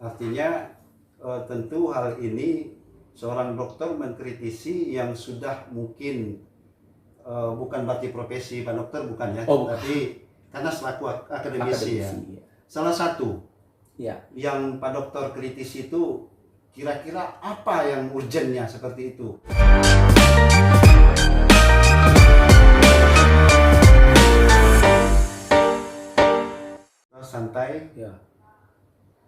Artinya tentu hal ini seorang dokter mengkritisi yang sudah mungkin bukan berarti profesi Pak Dokter, bukan ya, tapi karena selaku akademisi ya. Salah satu yang Pak Dokter kritisi itu kira-kira apa yang urgennya seperti itu? Santai ya,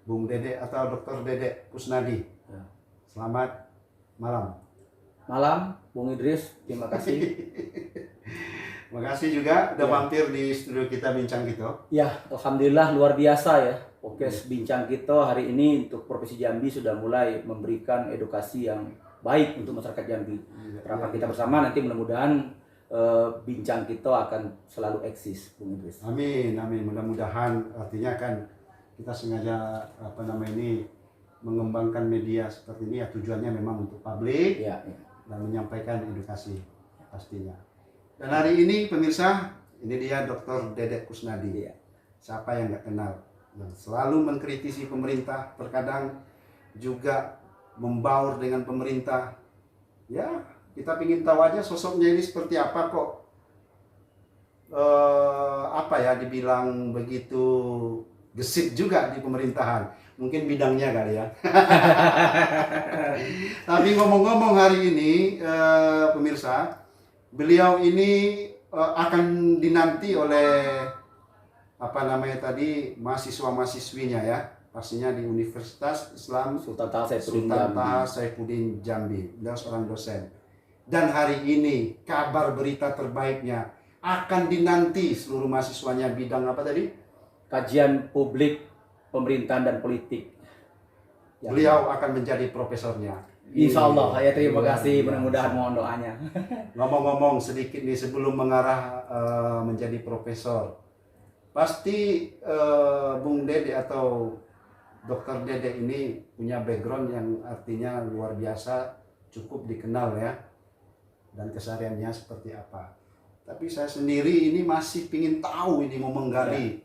Bung Dede atau Dokter Dede Kusnadi ya. Selamat malam. Malam, Bung Idris, terima kasih. Terima kasih juga udah mampir di studio kita Bincang Kito. Ya, alhamdulillah luar biasa ya. Podcast Bincang Kito hari ini untuk Provinsi Jambi sudah mulai memberikan edukasi yang baik untuk masyarakat Jambi. Rapat kita bersama nanti mudah-mudahan Bincang Kito akan selalu eksis, Bung Idris. Amin, amin. Mudah-mudahan artinya kan kita sengaja mengembangkan media seperti ini ya, tujuannya memang untuk publik dan menyampaikan edukasi pastinya. Dan hari ini pemirsa, ini dia Dr. Dede Kusnadi. Siapa yang nggak kenal, yang selalu mengkritisi pemerintah, terkadang juga membaur dengan pemerintah. Ya, kita ingin tahu aja sosoknya ini seperti apa kok. Dibilang begitu gesit juga di pemerintahan. Mungkin bidangnya kali ya. Tapi ngomong-ngomong hari ini pemirsa, beliau ini akan dinanti oleh mahasiswa-mahasiswinya ya. Pastinya di Universitas Islam Sultan Taha Saifuddin Jambi. Beliau seorang dosen. Dan hari ini kabar berita terbaiknya akan dinanti seluruh mahasiswanya bidang apa tadi? Kajian publik, pemerintahan dan politik. Beliau akan menjadi profesornya. Insya Allah, ya terima kasih, mudah-mudahan mohon doanya. Ngomong-ngomong sedikit nih sebelum mengarah menjadi profesor, pasti Bung Dede atau Dokter Dede ini punya background yang artinya luar biasa, cukup dikenal ya, dan kesehariannya seperti apa. Tapi saya sendiri ini masih ingin tahu, ini mau menggali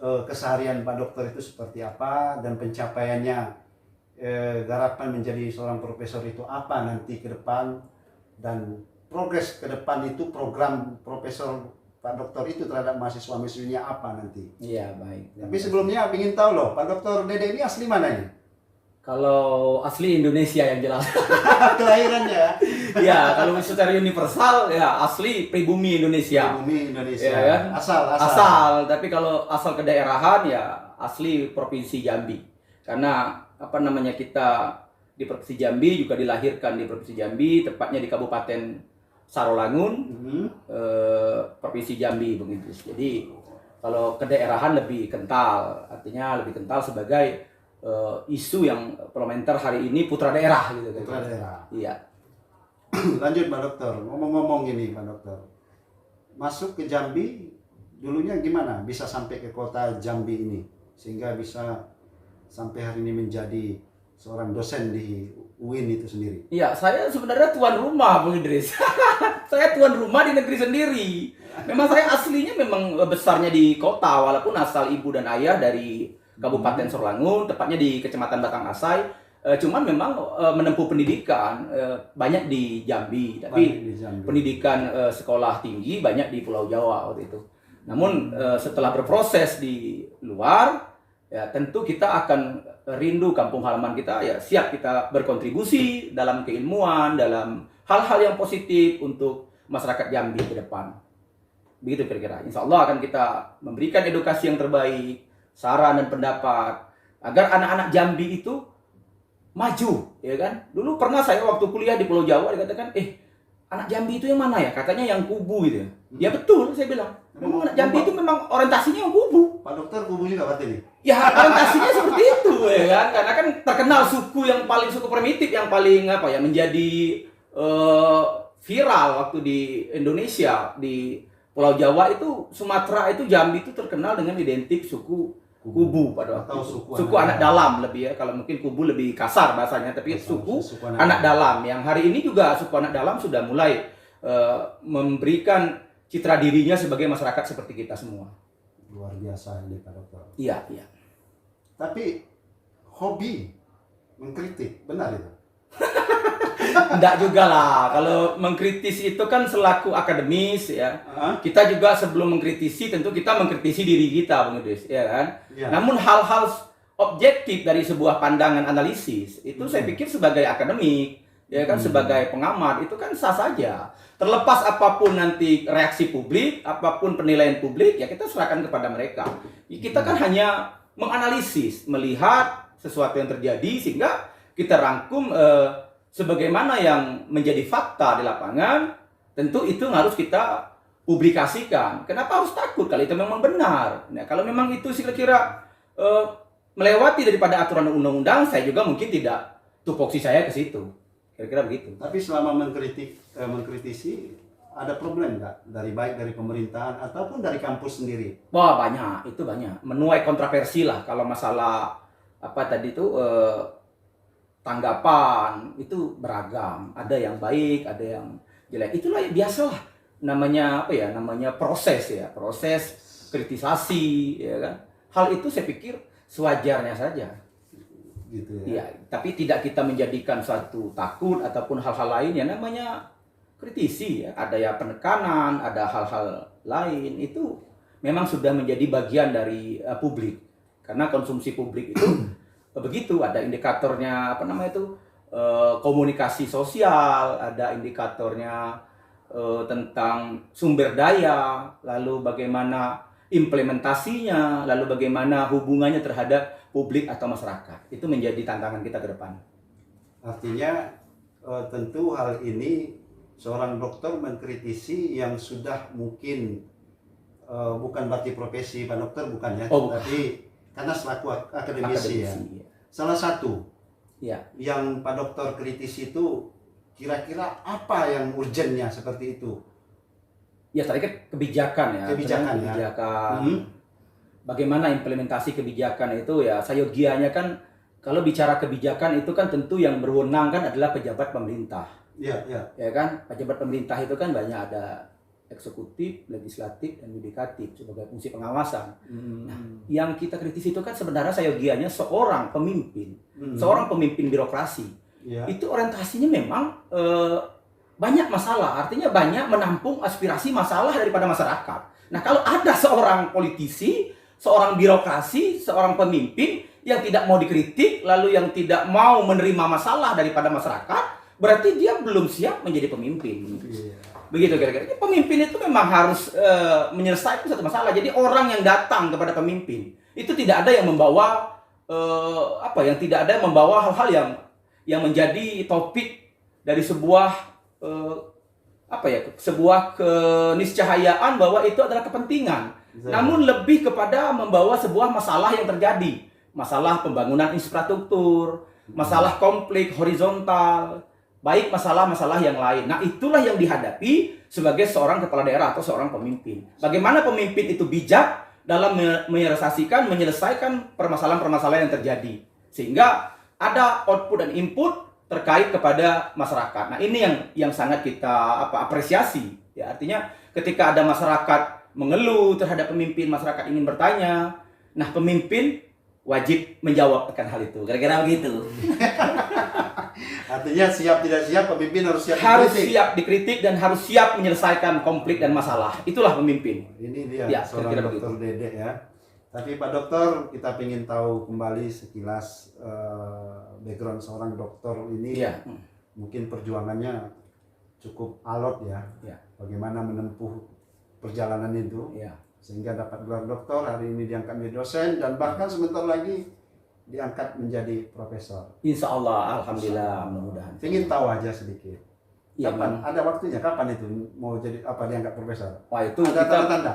keseharian Pak Dokter itu seperti apa dan pencapaiannya. Garapan menjadi seorang profesor itu apa nanti ke depan, dan progres ke depan itu program profesor Pak Dokter itu terhadap mahasiswa-mahasiswinya apa nanti. Iya, baik. Tapi sebelumnya ingin tahu loh, Pak Dokter Dede ini asli mana ini? Kalau asli Indonesia yang jelas. Kelahirannya. Ya, kalau secara universal ya asli pribumi Indonesia. Pribumi Indonesia. Ya, kan? Asal. Tapi kalau asal kedaerahan ya asli Provinsi Jambi. Karena kita di Provinsi Jambi juga dilahirkan di Provinsi Jambi, tepatnya di Kabupaten Sarolangun, Provinsi Jambi begitu. Jadi kalau kedaerahan lebih kental, artinya lebih kental sebagai isu yang parlementer hari ini putra daerah gitu. Putra daerah. Iya. Lanjut Pak Dokter, ngomong-ngomong ini Pak Dokter, masuk ke Jambi dulunya gimana bisa sampai ke kota Jambi ini sehingga bisa sampai hari ini menjadi seorang dosen di UIN itu sendiri? Iya, saya sebenarnya tuan rumah, Bung Idris. Saya tuan rumah di negeri sendiri. Memang saya aslinya memang besarnya di kota, walaupun asal ibu dan ayah dari Kabupaten Sarolangun, tepatnya di Kecamatan Batang Asai. Cuman memang menempuh pendidikan banyak di Jambi, tapi pendidikan sekolah tinggi banyak di Pulau Jawa waktu itu. Namun setelah berproses di luar, ya tentu kita akan rindu kampung halaman kita, ya siap kita berkontribusi dalam keilmuan, dalam hal-hal yang positif untuk masyarakat Jambi ke depan. Begitu kira-kira. Insya Allah akan kita memberikan edukasi yang terbaik, saran dan pendapat, agar anak-anak Jambi itu maju, ya kan? Dulu pernah saya waktu kuliah di Pulau Jawa dikatakan, anak Jambi itu yang mana ya? Katanya yang kubu gitu ya. Ya betul, saya bilang. Memang anak Jambi itu memang orientasinya yang kubu. Pak Dokter kubu juga berarti nih? Ya orientasinya seperti itu ya kan. Karena kan terkenal suku primitif yang paling menjadi viral waktu di Indonesia, di Pulau Jawa itu, Sumatera itu, Jambi itu terkenal dengan identik suku kubu pada waktu itu. Suku anak dalam lebih ya, kalau mungkin kubu lebih kasar bahasanya, tapi suku anak dalam yang hari ini juga suku anak dalam sudah mulai memberikan citra dirinya sebagai masyarakat seperti kita semua. Luar biasa ini Pak Dokter. Iya. Tapi hobi mengkritik, benar itu? Enggak juga lah. Kalau mengkritis itu kan selaku akademis ya. Hah? Kita juga sebelum mengkritisi tentu kita mengkritisi diri kita, Bung Idris, ya kan? Ya. Namun hal-hal objektif dari sebuah pandangan analisis itu saya pikir sebagai akademik, ya kan, sebagai pengamat itu kan sah saja. Terlepas apapun nanti reaksi publik, apapun penilaian publik, ya kita serahkan kepada mereka. Kita kan hanya menganalisis, melihat sesuatu yang terjadi sehingga kita rangkum sebagaimana yang menjadi fakta di lapangan. Tentu itu harus kita publikasikan. Kenapa harus takut kalau itu memang benar? Nah, kalau memang itu kira-kira melewati daripada aturan undang-undang, saya juga mungkin tidak tupoksi saya ke situ. Kira-kira begitu. Tapi selama mengkritisi, ada problem nggak? Baik dari pemerintahan ataupun dari kampus sendiri? Wah, banyak, itu banyak. Menuai kontroversi lah kalau masalah apa tadi itu tanggapan itu beragam. Ada yang baik, ada yang jelek. Itulah ya, biasalah. Namanya apa ya? Namanya proses ya, proses kritisasi, ya kan. Hal itu saya pikir sewajarnya saja. Gitu ya. Iya, tapi tidak kita menjadikan suatu takut ataupun hal-hal lain ya, namanya kritisi ya. Ada ya penekanan, ada hal-hal lain itu memang sudah menjadi bagian dari publik. Karena konsumsi publik itu begitu, ada indikatornya apa namanya itu komunikasi sosial, ada indikatornya tentang sumber daya, lalu bagaimana implementasinya, lalu bagaimana hubungannya terhadap publik atau masyarakat. Itu menjadi tantangan kita ke depan. Artinya tentu hal ini seorang dokter mengkritisi yang sudah mungkin bukan berarti profesi Pak Dokter, bukan ya, tapi karena selaku akademisi ya. Ya. Salah satu Ya. yang Pak Dokter kritisi itu kira-kira apa yang urgennya seperti itu? Ya, tadi kan kebijakan ya. Kebijakan ya. Kebijakan. Bagaimana implementasi kebijakan itu ya, sayogianya kan kalau bicara kebijakan itu kan tentu yang berwenang kan adalah pejabat pemerintah. Iya, iya. Ya kan, pejabat pemerintah itu kan banyak, ada eksekutif, legislatif, dan yudikatif sebagai fungsi pengawasan. Nah, yang kita kritisi itu kan sebenarnya sayogianya seorang pemimpin, seorang pemimpin birokrasi. Ya. Itu orientasinya memang banyak masalah, artinya banyak menampung aspirasi masalah daripada masyarakat. Nah, kalau ada seorang politisi, seorang birokrasi, seorang pemimpin yang tidak mau dikritik, lalu yang tidak mau menerima masalah daripada masyarakat, berarti dia belum siap menjadi pemimpin. Begitu kira-kira. Pemimpin itu memang harus menyelesaikan satu masalah. Jadi orang yang datang kepada pemimpin itu tidak ada yang membawa yang tidak ada yang membawa hal-hal yang menjadi topik dari sebuah sebuah keniscahayaan bahwa itu adalah kepentingan. Namun lebih kepada membawa sebuah masalah yang terjadi, masalah pembangunan infrastruktur, masalah konflik horizontal, baik masalah-masalah yang lain. Nah, itulah yang dihadapi sebagai seorang kepala daerah atau seorang pemimpin. Bagaimana pemimpin itu bijak dalam menyelesaikan permasalahan-permasalahan yang terjadi, sehingga ada output dan input terkait kepada masyarakat. Nah, ini yang sangat kita apresiasi. Ya, artinya ketika ada masyarakat mengeluh terhadap pemimpin, masyarakat ingin bertanya, nah pemimpin wajib menjawab akan hal itu. Kira-kira begitu. Artinya siap tidak siap, pemimpin harus siap Harus dikritik. siap dikritik dan harus siap menyelesaikan konflik dan masalah. Itulah pemimpin. Ini dia Ya, seorang kira-kira dokter Dede ya. Tapi Pak Dokter, kita ingin tahu kembali sekilas background seorang dokter ini. Ya. Mungkin perjuangannya cukup alot ya. Ya. Bagaimana menempuh perjalanan itu Ya. sehingga dapat gelar doktor, hari ini diangkat menjadi dosen dan bahkan sebentar lagi diangkat menjadi profesor. Insya Allah, alhamdulillah, mudah-mudahan. Ingin tahu aja sedikit. Ya, Kapan? Ada waktunya? Kapan itu mau jadi diangkat profesor? Wah, itu Ada kita tanda-tanda?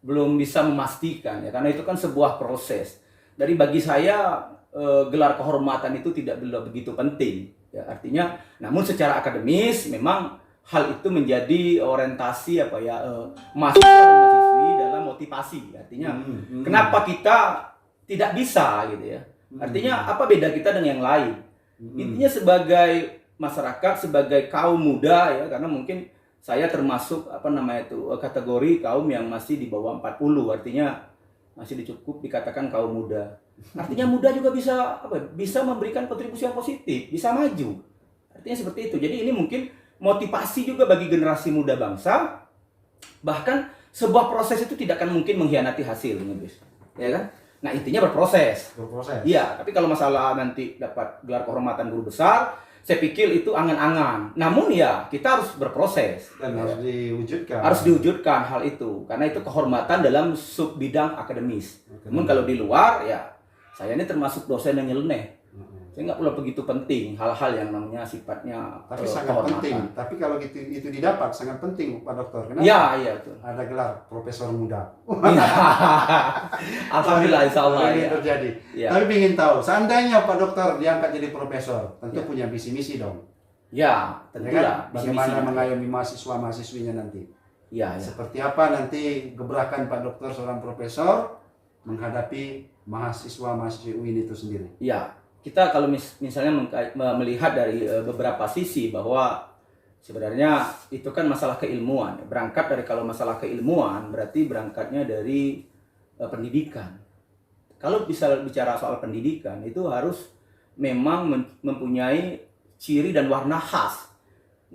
belum bisa memastikan ya, karena itu kan sebuah proses. Dari bagi saya gelar kehormatan itu tidak begitu penting. Ya, artinya, namun secara akademis memang hal itu menjadi orientasi mahasiswa dan mahasiswi dalam motivasi. Artinya, kenapa kita tidak bisa gitu ya? Artinya apa beda kita dengan yang lain? Intinya sebagai masyarakat, sebagai kaum muda ya, karena mungkin saya termasuk kategori kaum yang masih di bawah 40, artinya masih cukup dikatakan kaum muda. Artinya muda juga bisa bisa memberikan kontribusi yang positif, bisa maju. Artinya seperti itu. Jadi ini mungkin motivasi juga bagi generasi muda bangsa. Bahkan sebuah proses itu tidak akan mungkin mengkhianati hasil, ya kan? Nah, intinya berproses. Berproses. Iya, tapi kalau masalah nanti dapat gelar kehormatan guru besar, saya pikir itu angan-angan. Namun ya, kita harus berproses. Dan harus diwujudkan. Harus diwujudkan hal itu. Karena itu kehormatan dalam sub bidang akademis. Namun kalau di luar, ya saya ini termasuk dosen yang nyeleneh. Saya nggak perlu begitu penting hal-hal yang namanya sifatnya Tapi sangat kehormatan. penting. Tapi kalau itu didapat sangat penting Pak Dokter. Kenapa? Iya, iya betul. Ada gelar profesor muda. Iya. Alhamdulillah, insya Allah Ini ya. terjadi. Ya. Tapi ingin tahu, seandainya Pak Dokter diangkat jadi profesor, tentu Ya. punya visi misi dong. Ya, Ya tentulah. kan? Bagaimana mengayomi mahasiswa-mahasiswinya nanti? Ya, ya. Seperti apa nanti gebrakan Pak Dokter seorang profesor menghadapi mahasiswa-mahasiswi itu sendiri? Ya, kita kalau misalnya melihat dari beberapa sisi bahwa sebenarnya itu kan masalah keilmuan. Berangkat dari kalau masalah keilmuan berarti berangkatnya dari pendidikan. Kalau bisa bicara soal pendidikan itu harus memang mempunyai ciri dan warna khas.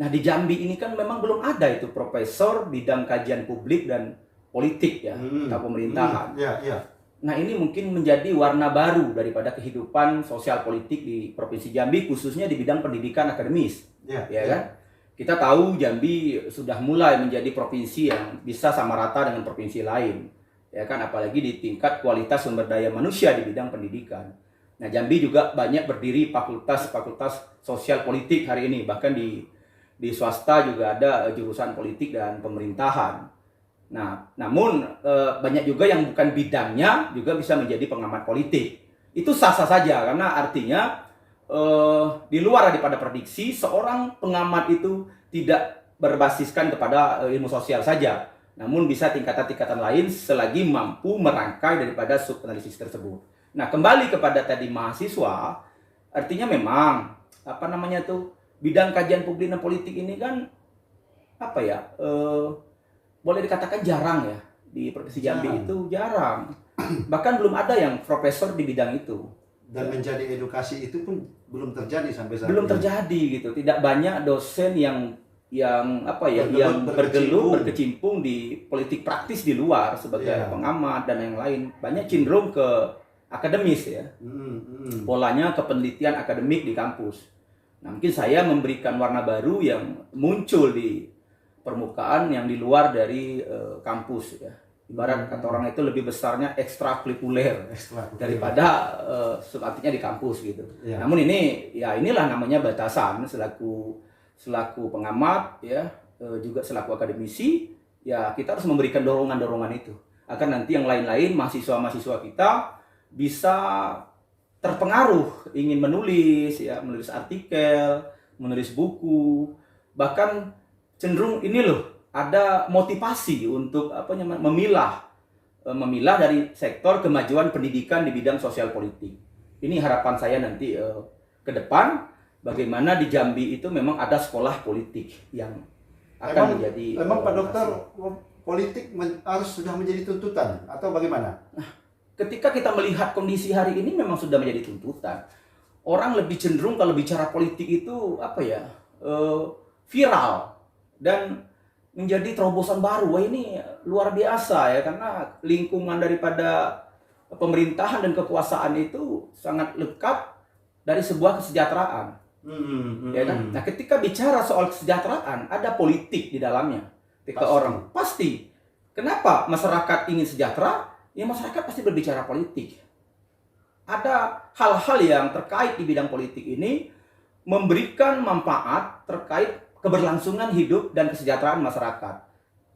Nah, di Jambi ini kan memang belum ada itu profesor bidang kajian publik dan politik ya, atau pemerintahan. Ya, ya. Nah, ini mungkin menjadi warna baru daripada kehidupan sosial politik di Provinsi Jambi, khususnya di bidang pendidikan akademis. Ya, Ya kan? Kita tahu Jambi sudah mulai menjadi provinsi yang bisa sama rata dengan provinsi lain. Ya kan? Apalagi di tingkat kualitas sumber daya manusia di bidang pendidikan. Nah, Jambi juga banyak berdiri fakultas sosial politik hari ini. Bahkan di swasta juga ada jurusan politik dan pemerintahan. Nah, namun banyak juga yang bukan bidangnya juga bisa menjadi pengamat politik. Itu sah-sah saja karena artinya di luar daripada prediksi seorang pengamat itu tidak berbasiskan kepada ilmu sosial saja, namun bisa tingkatan-tingkatan lain selagi mampu merangkai daripada subanalisis tersebut. Nah, kembali kepada tadi mahasiswa, artinya memang bidang kajian publik dan politik ini kan boleh dikatakan jarang ya di Provinsi Jambi itu jarang. Bahkan belum ada yang profesor di bidang itu. Dan menjadi edukasi itu pun belum terjadi sampai saat Belum ini. terjadi gitu. Tidak banyak dosen yang berkecimpung di politik praktis di luar sebagai pengamat dan yang lain. Banyak cenderung ke akademis ya. Polanya ke penelitian akademik di kampus. Nah, mungkin saya memberikan warna baru yang muncul di permukaan yang di luar dari kampus ya. Ibarat kata orang itu lebih besarnya ekstrakurikuler daripada artinya di kampus gitu. Ya. Namun inilah namanya batasan selaku pengamat ya, juga selaku akademisi ya, kita harus memberikan dorongan-dorongan itu agar nanti yang lain-lain mahasiswa-mahasiswa kita bisa terpengaruh ingin menulis ya, menulis artikel, menulis buku, bahkan cenderung ada motivasi untuk memilah dari sektor kemajuan pendidikan di bidang sosial politik. Ini harapan saya nanti ke depan, bagaimana di Jambi itu memang ada sekolah politik yang akan menjadi. Memang Pak Dokter, politik harus sudah menjadi tuntutan atau bagaimana? Nah, ketika kita melihat kondisi hari ini memang sudah menjadi tuntutan. Orang lebih cenderung kalau bicara politik itu viral dan menjadi terobosan baru. Wah, ini luar biasa ya, karena lingkungan daripada pemerintahan dan kekuasaan itu sangat lekat dari sebuah kesejahteraan. Ya kan? Nah, ketika bicara soal kesejahteraan, ada politik di dalamnya. Orang pasti. Kenapa masyarakat ingin sejahtera? Ya, masyarakat pasti berbicara politik. Ada hal-hal yang terkait di bidang politik ini memberikan manfaat terkait keberlangsungan hidup dan kesejahteraan masyarakat.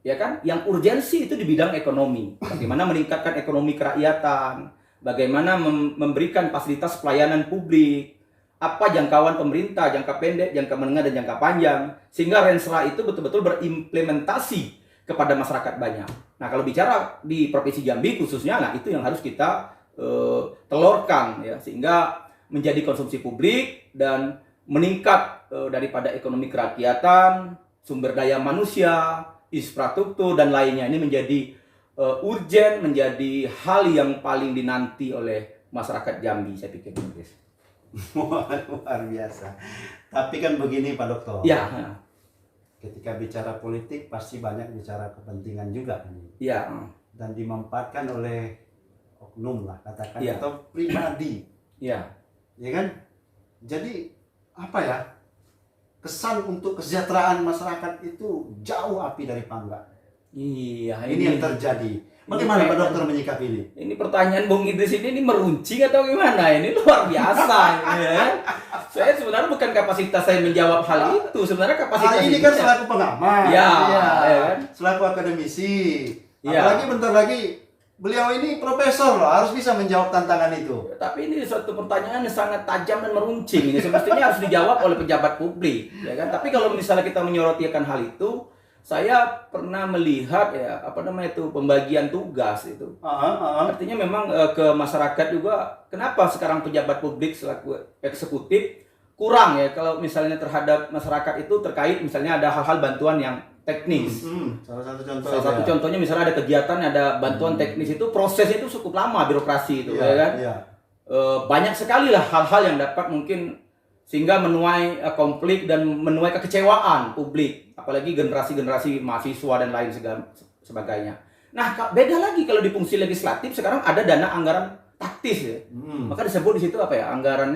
Ya kan? Yang urgensi itu di bidang ekonomi. Bagaimana meningkatkan ekonomi kerakyatan, bagaimana memberikan fasilitas pelayanan publik, apa jangkauan pemerintah, jangka pendek, jangka menengah, dan jangka panjang, sehingga Renstra itu betul-betul berimplementasi kepada masyarakat banyak. Nah, kalau bicara di Provinsi Jambi khususnya, nah itu yang harus kita telurkan ya, sehingga menjadi konsumsi publik dan meningkat daripada ekonomi kerakyatan, sumber daya manusia, infrastruktur dan lainnya. Ini menjadi urgen, menjadi hal yang paling dinanti oleh masyarakat Jambi, saya pikir, Bung Idris. Luar biasa. Tapi kan begini Pak Dokter. Ya, Ketika bicara politik pasti banyak bicara kepentingan juga ini. ya, Dan dimanfaatkan oleh oknum lah katakan Iya. atau pribadi. ya. Ya kan? Jadi apa ya? Kesan untuk kesejahteraan masyarakat itu jauh api dari panggang. Iya, Ini yang terjadi. Bagaimana Pak Dokter menyikapi ini? Ini pertanyaan Bung Idris ini meruncing atau gimana? Ini luar biasa, ya. Saya sebenarnya bukan kapasitas saya menjawab hal itu. Sebenarnya kapasitas Ini kan selaku pengamat, Ya, iya. ya kan? Selaku akademisi. Iya. Apalagi bentar lagi beliau ini profesor loh, harus bisa menjawab tantangan itu. Tapi ini suatu pertanyaan yang sangat tajam dan meruncing. Ini semestinya harus dijawab oleh pejabat publik, ya kan? Tapi kalau misalnya kita menyoroti akan hal itu, saya pernah melihat ya pembagian tugas itu. Artinya memang ke masyarakat juga. Kenapa sekarang pejabat publik selaku eksekutif kurang ya kalau misalnya terhadap masyarakat itu terkait misalnya ada hal-hal bantuan yang teknis. Salah satu contoh. Salah satu contohnya misalnya ada kegiatan, ada bantuan teknis itu prosesnya itu cukup lama birokrasi itu, ya kan? Iya. Banyak sekali lah hal-hal yang dapat mungkin sehingga menuai konflik dan menuai kekecewaan publik, apalagi generasi-generasi mahasiswa dan lain sebagainya. Nah, beda lagi kalau di fungsi legislatif sekarang ada dana anggaran taktis ya. Maka disebut di situ apa ya? Anggaran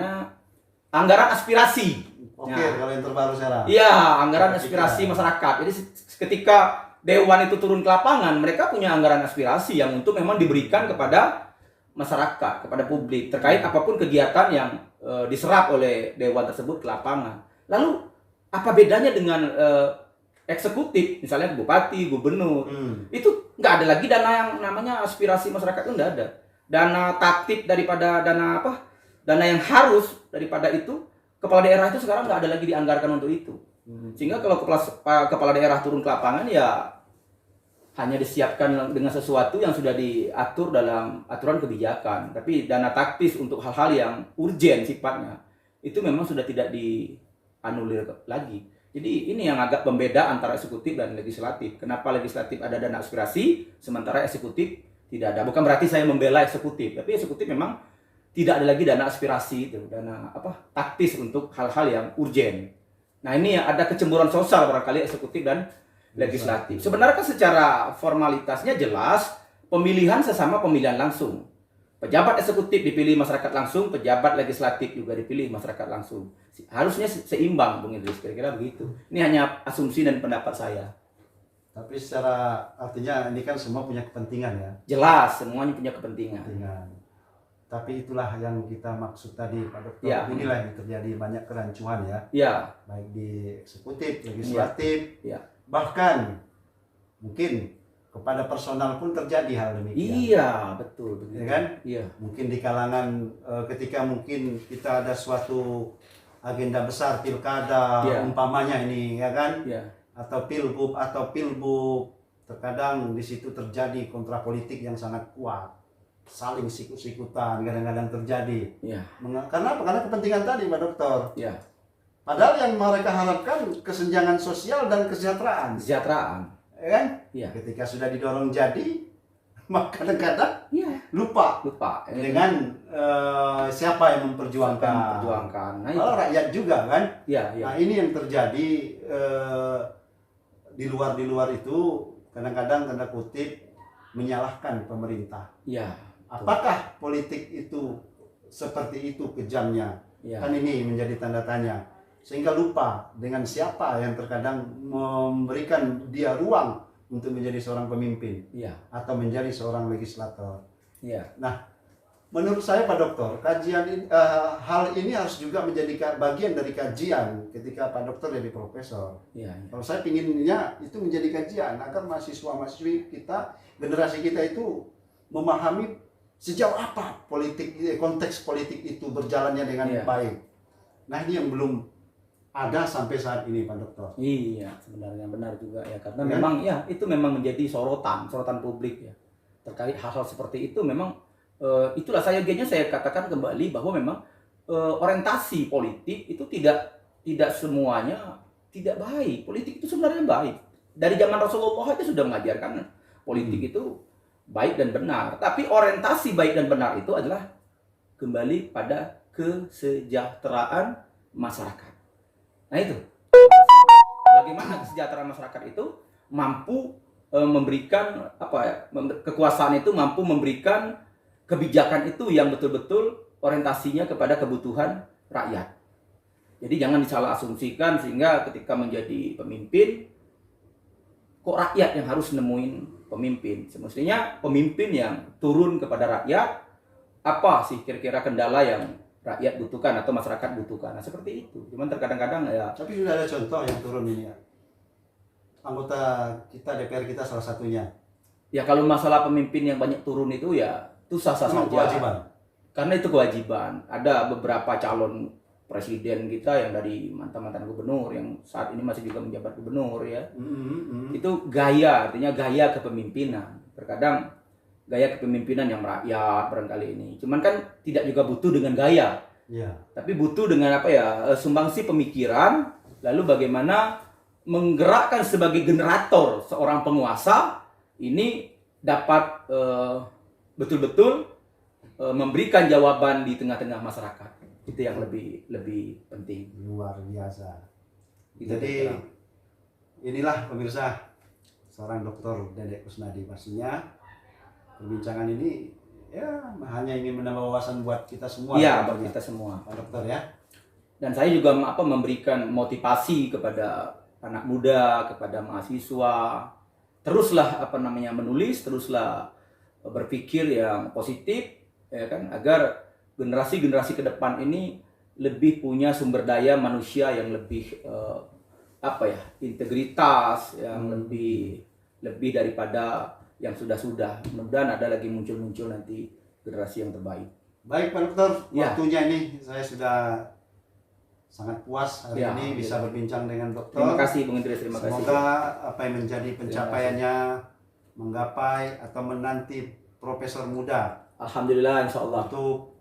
aspirasi. Oke, Nah, kalau yang terbaru sekarang. iya, anggaran aspirasi masyarakat. Jadi ketika dewan itu turun ke lapangan, mereka punya anggaran aspirasi yang untuk memang diberikan kepada masyarakat, kepada publik terkait apapun kegiatan yang diserap oleh dewan tersebut ke lapangan. Lalu apa bedanya dengan eksekutif, misalnya bupati, gubernur? Itu nggak ada lagi dana yang namanya aspirasi masyarakat, itu nggak ada. Dana tatip daripada dana yang harus daripada itu, kepala daerah itu sekarang nggak ada lagi dianggarkan untuk itu. Sehingga kalau kepala daerah turun ke lapangan ya hanya disiapkan dengan sesuatu yang sudah diatur dalam aturan kebijakan. Tapi dana taktis untuk hal-hal yang urgen sifatnya itu memang sudah tidak dianulir lagi. Jadi ini yang agak pembeda antara eksekutif dan legislatif. Kenapa legislatif ada dana aspirasi sementara eksekutif tidak ada? Bukan berarti saya membela eksekutif, tapi eksekutif memang tidak ada lagi dana aspirasi itu, dana taktis untuk hal-hal yang urgen. Nah, ini ada kecemburuan sosial barangkali eksekutif dan legislatif. Sebenarnya kan secara formalitasnya jelas pemilihan sesama pemilihan langsung. Pejabat eksekutif dipilih masyarakat langsung, pejabat legislatif juga dipilih masyarakat langsung. Harusnya seimbang, Bung Idris, kira-kira begitu. Ini hanya asumsi dan pendapat saya. Tapi secara artinya ini kan semua punya kepentingan ya. Jelas, semuanya punya kepentingan. Tapi itulah yang kita maksud tadi Pak Dokter. Ya. Inilah yang terjadi banyak kerancuan ya. Ya. Baik di eksekutif, legislatif, Ya. bahkan mungkin kepada personal pun terjadi hal demikian. Iya, betul. Begitu. Ya kan? Iya. Mungkin di kalangan ketika mungkin kita ada suatu agenda besar pilkada Ya. umpamanya ini ya kan, Ya. atau pilgub atau pilbub, terkadang di situ terjadi kontrapolitik yang sangat kuat, saling sikut-sikutan kadang-kadang terjadi. Ya. Karena apa? Karena kepentingan tadi Pak Dokter. Ya. Padahal yang mereka harapkan kesenjangan sosial dan kesejahteraan. Kesejahteraan. Ya kan? Iya. Ketika sudah didorong jadi, maka kadang-kadang Iya. lupa Lupa. dengan siapa yang memperjuangkan. Nah, itu. Malah rakyat juga kan. Iya, iya. Nah, ini yang terjadi di luar itu kadang-kadang tanda kutip menyalahkan pemerintah. Iya. Apakah politik itu seperti itu kejamnya? Iya. Kan ini menjadi tanda tanya. Sehingga lupa dengan siapa yang terkadang memberikan dia ruang untuk menjadi seorang pemimpin Iya. atau menjadi seorang legislator. Iya. Nah, menurut saya Pak Dokter, hal ini harus juga menjadi bagian dari kajian ketika Pak Dokter jadi profesor. Iya. Kalau saya pinginnya itu menjadi kajian agar mahasiswa-mahasiswi kita, generasi kita itu memahami sejauh apa konteks politik itu berjalannya dengan Iya. baik. Nah, ini yang belum ada sampai saat ini Pak Dokter. Iya, sebenarnya benar juga ya, karena Ya. memang ya itu memang menjadi sorotan publik ya. Terkait hal-hal seperti itu memang itulah saya katakan kembali bahwa memang orientasi politik itu tidak semuanya tidak baik. Politik itu sebenarnya baik. Dari zaman Rasulullah itu sudah mengajarkan politik itu baik dan benar. Tapi orientasi baik dan benar itu adalah kembali pada kesejahteraan masyarakat. Nah itu, bagaimana kesejahteraan masyarakat itu mampu memberikan apa ya, kekuasaan itu mampu memberikan kebijakan itu yang betul-betul orientasinya kepada kebutuhan rakyat. Jadi jangan disalah asumsikan sehingga ketika menjadi pemimpin kok rakyat yang harus nemuin pemimpin. Semestinya pemimpin yang turun kepada rakyat, apa sih kira-kira kendala yang rakyat butuhkan atau masyarakat butuhkan. Nah, seperti itu. Cuman terkadang-kadang ya. Tapi sudah ada contoh yang turun ini ya. Anggota kita DPR kita salah satunya. Ya kalau masalah pemimpin yang banyak turun itu ya itu sah-sah saja. Kewajiban. Karena itu kewajiban. Ada beberapa calon presiden kita yang dari mantan-mantan gubernur yang saat ini masih juga menjabat gubernur ya. Itu gaya, artinya gaya kepemimpinan. Terkadang gaya kepemimpinan yang merakyat barangkali ini. Cuman kan tidak juga butuh dengan gaya. Iya. Tapi butuh dengan apa ya? Sumbangsi pemikiran, lalu bagaimana menggerakkan sebagai generator seorang penguasa ini dapat betul-betul memberikan jawaban di tengah-tengah masyarakat. Itu yang lebih penting. Luar biasa. Gitu, Jadi Dr. inilah pemirsa seorang Dr. Dedek Kusnadi. Pastinya perbincangan ini ya hanya ingin menambah wawasan buat kita semua. Iya, buat kita semua, Pak Dokter ya. Dan saya juga memberikan motivasi kepada anak muda, kepada mahasiswa. Teruslah menulis, teruslah berpikir yang positif, ya kan, agar generasi-generasi ke depan ini lebih punya sumber daya manusia yang lebih integritas, yang lebih daripada yang sudah-sudah. Mudah-mudahan ada lagi muncul nanti generasi yang terbaik. Baik Pak Dokter, Ya. waktunya ini saya sudah sangat puas hari Ya, ini bisa ya. berbincang dengan dokter. Terima kasih Bung Idris, terima kasih. Semoga apa yang menjadi pencapaiannya menggapai atau menanti profesor muda Alhamdulillah, insya Allah. untuk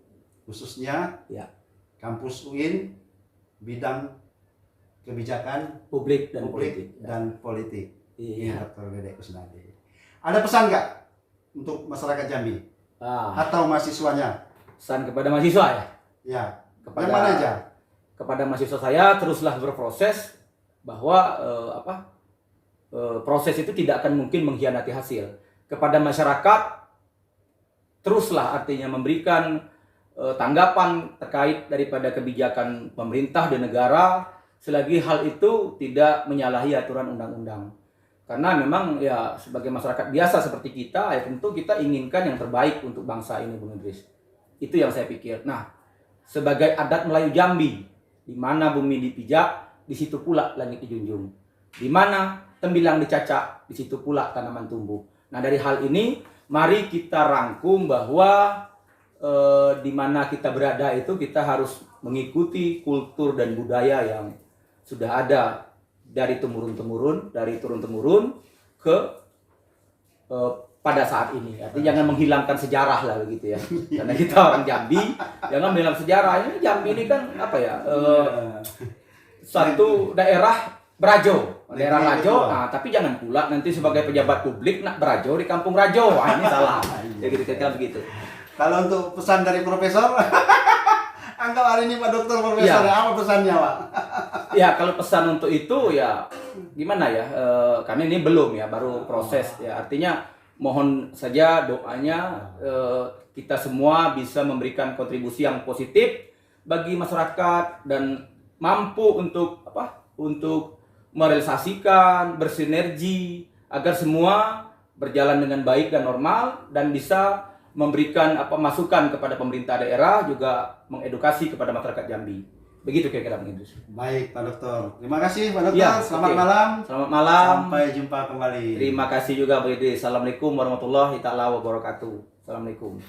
khususnya Ya. kampus UIN bidang kebijakan Publik dan publik politik. Ya. dan politik. Ini Iya. Dr. Dedek Kusnadi. Ada pesan nggak untuk masyarakat Jambi atau mahasiswanya? Pesan kepada mahasiswa ya. Ya, Kepada yang mana aja? kepada mahasiswa saya teruslah berproses bahwa proses itu tidak akan mungkin mengkhianati hasil. Kepada masyarakat teruslah artinya memberikan tanggapan terkait daripada kebijakan pemerintah dan negara selagi hal itu tidak menyalahi aturan undang-undang. Karena memang ya sebagai masyarakat biasa seperti kita ya tentu kita inginkan yang terbaik untuk bangsa ini, Bung Idris. Itu yang saya pikir. Nah, sebagai adat Melayu Jambi, di mana bumi dipijak, di situ pula langit dijunjung. Di mana tembilang dicacak, di situ pula tanaman tumbuh. Nah, dari hal ini, mari kita rangkum bahwa di mana kita berada itu kita harus mengikuti kultur dan budaya yang sudah ada dari turun-temurun ke pada saat ini. Artinya jangan menghilangkan sejarah lah begitu ya. Karena kita orang Jambi, jangan bilang sejarah. Ini Jambi ini kan suatu daerah berajo, daerah Rajo. Nah, tapi jangan pula nanti sebagai pejabat publik nak berajo di kampung Rajo. Wah, ini salah. Ya gitu kira begitu. Kalau untuk pesan dari profesor, anggap hari ini Pak Dokter Profesor, Ya. apa pesannya Pak? Ya, kalau pesan untuk itu ya gimana ya? Karena ini belum ya, baru proses ya. Artinya mohon saja doanya kita semua bisa memberikan kontribusi yang positif bagi masyarakat dan mampu untuk untuk merealisasikan, bersinergi agar semua berjalan dengan baik dan normal dan bisa memberikan masukan kepada pemerintah daerah, juga mengedukasi kepada masyarakat Jambi. Begitu kira-kira Bung Idris. Baik Pak Dokter. Terima kasih Pak Dokter. Ya, Selamat oke. malam. Selamat malam. Sampai jumpa kembali. Terima kasih juga Bung Idris. Assalamualaikum warahmatullahi taala wabarakatuh. Assalamualaikum.